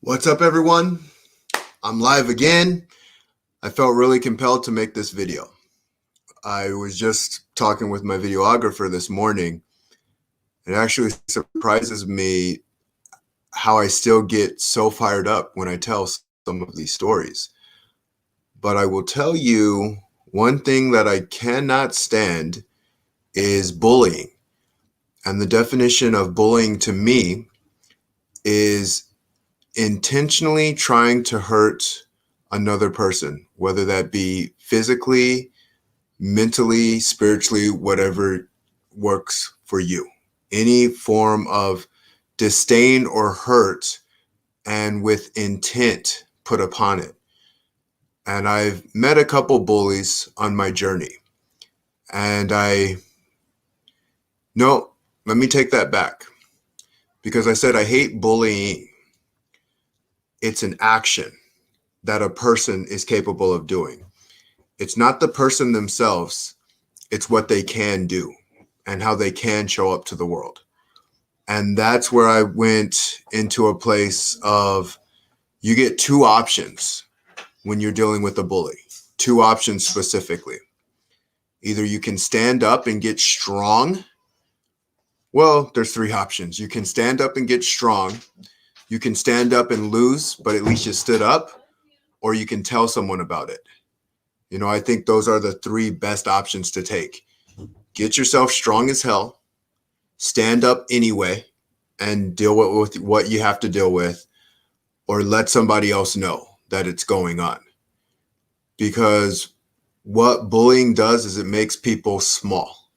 What's up, everyone? I'm live again. I felt really compelled to make this video. I was just talking with my videographer this morning. It actually surprises me how I still get so fired up when I tell some of these stories. But I will tell you one thing that I cannot stand is bullying. And the definition of bullying to me is intentionally trying to hurt another person, whether that be physically, mentally, spiritually, whatever works for you. Any form of disdain or hurt and with intent put upon it. And I've met a couple bullies on my journey. And let me take that back. Because I said I hate bullying. It's an action that a person is capable of doing. It's not the person themselves, it's what they can do and how they can show up to the world. And that's where I went into a place of you get two options when you're dealing with a bully, two options specifically. Either you can stand up and get strong. Well, there's three options. You can stand up and get strong. You can stand up and lose, but at least you stood up, or you can tell someone about it. I think those are the three best options to take. Get yourself strong as hell, stand up anyway, and deal with what you have to deal with, or let somebody else know that it's going on. Because what bullying does is it makes people small.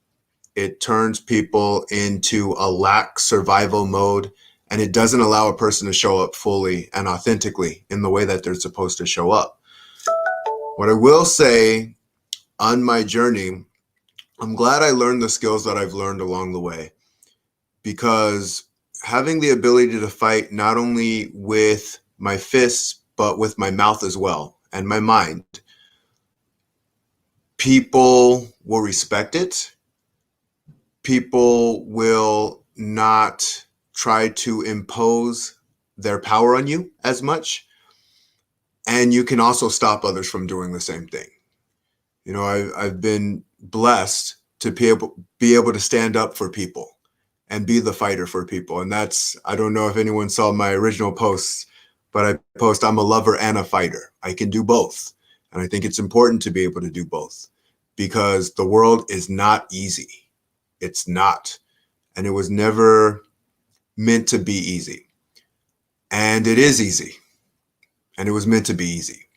It turns people into a lack survival mode, and it doesn't allow a person to show up fully and authentically in the way that they're supposed to show up. What I will say on my journey, I'm glad I learned the skills that I've learned along the way, because having the ability to fight not only with my fists, but with my mouth as well and my mind, people will respect it. People will not try to impose their power on you as much. And you can also stop others from doing the same thing. I've been blessed to be able to stand up for people and be the fighter for people. And I don't know if anyone saw my original posts, but I post, I'm a lover and a fighter. I can do both. And I think it's important to be able to do both, because the world is not easy. It's not. And it was never meant to be easy. And it is easy. And it was meant to be easy.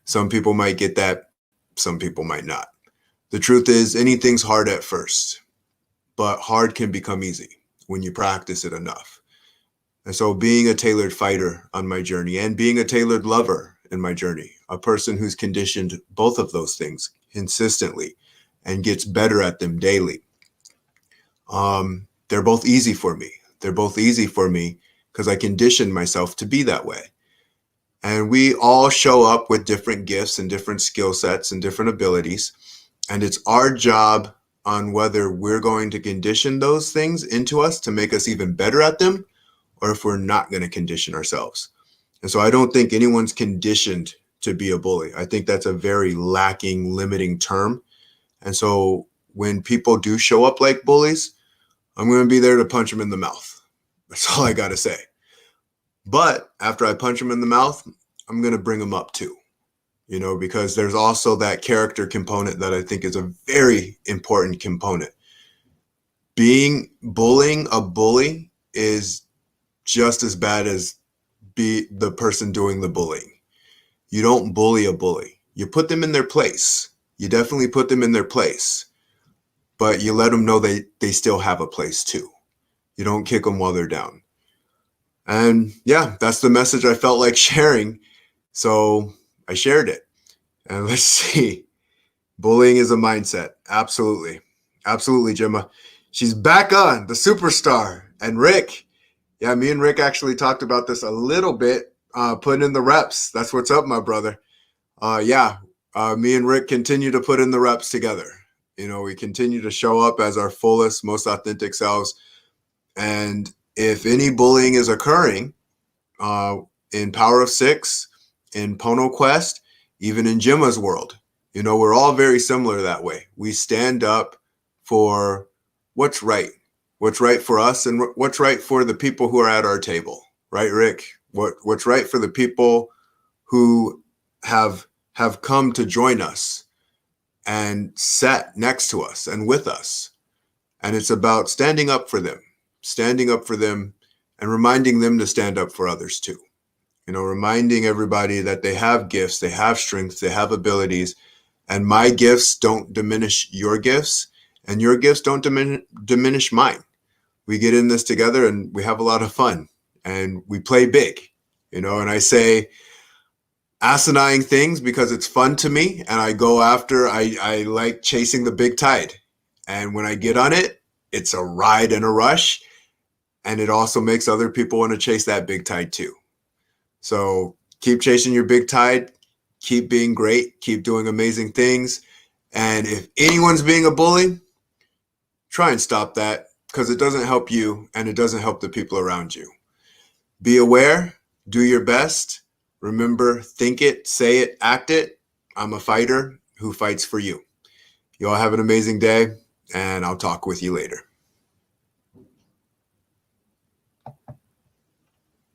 Some people might get that. Some people might not. The truth is, anything's hard at first, but hard can become easy when you practice it enough. And so being a tailored fighter on my journey and being a tailored lover in my journey, a person who's conditioned both of those things consistently and gets better at them daily, they're both easy for me. They're both easy for me because I conditioned myself to be that way. And we all show up with different gifts and different skill sets and different abilities. And it's our job on whether we're going to condition those things into us to make us even better at them, or if we're not going to condition ourselves. And so I don't think anyone's conditioned to be a bully. I think that's a very lacking, limiting term. And so when people do show up like bullies, I'm going to be there to punch them in the mouth. That's all I got to say. But after I punch them in the mouth, I'm going to bring them up too, because there's also that character component that I think is a very important component. Bullying a bully is just as bad as be the person doing the bullying. You don't bully a bully. You put them in their place. You definitely put them in their place, but you let them know they still have a place too. You don't kick them while they're down. And yeah, that's the message I felt like sharing. So I shared it. And let's see. Bullying is a mindset. Absolutely. Absolutely, Gemma. She's back on, the superstar. And Rick. Yeah, me and Rick actually talked about this a little bit, putting in the reps. That's what's up, my brother. Me and Rick continue to put in the reps together. We continue to show up as our fullest, most authentic selves. And if any bullying is occurring, in Power of Six, in Pono Quest, even in Jimma's world. You know, we're all very similar that way. We stand up for what's right for us, and what's right for the people who are at our table. Right, Rick? What's right for the people who have come to join us and sat next to us and with us. And it's about standing up for them and reminding them to stand up for others too. You know, reminding everybody that they have gifts, they have strengths, they have abilities, and my gifts don't diminish your gifts, and your gifts don't diminish mine. We get in this together and we have a lot of fun, and we play big, you know, and I say asinine things because it's fun to me, and I go after, I like chasing the big tide. And when I get on it, it's a ride and a rush, and it also makes other people want to chase that big tide too. So keep chasing your big tide, keep being great, keep doing amazing things. And if anyone's being a bully, try and stop that, because it doesn't help you and it doesn't help the people around you. Be aware, do your best. Remember, think it, say it, act it. I'm a fighter who fights for you. You all have an amazing day, and I'll talk with you later.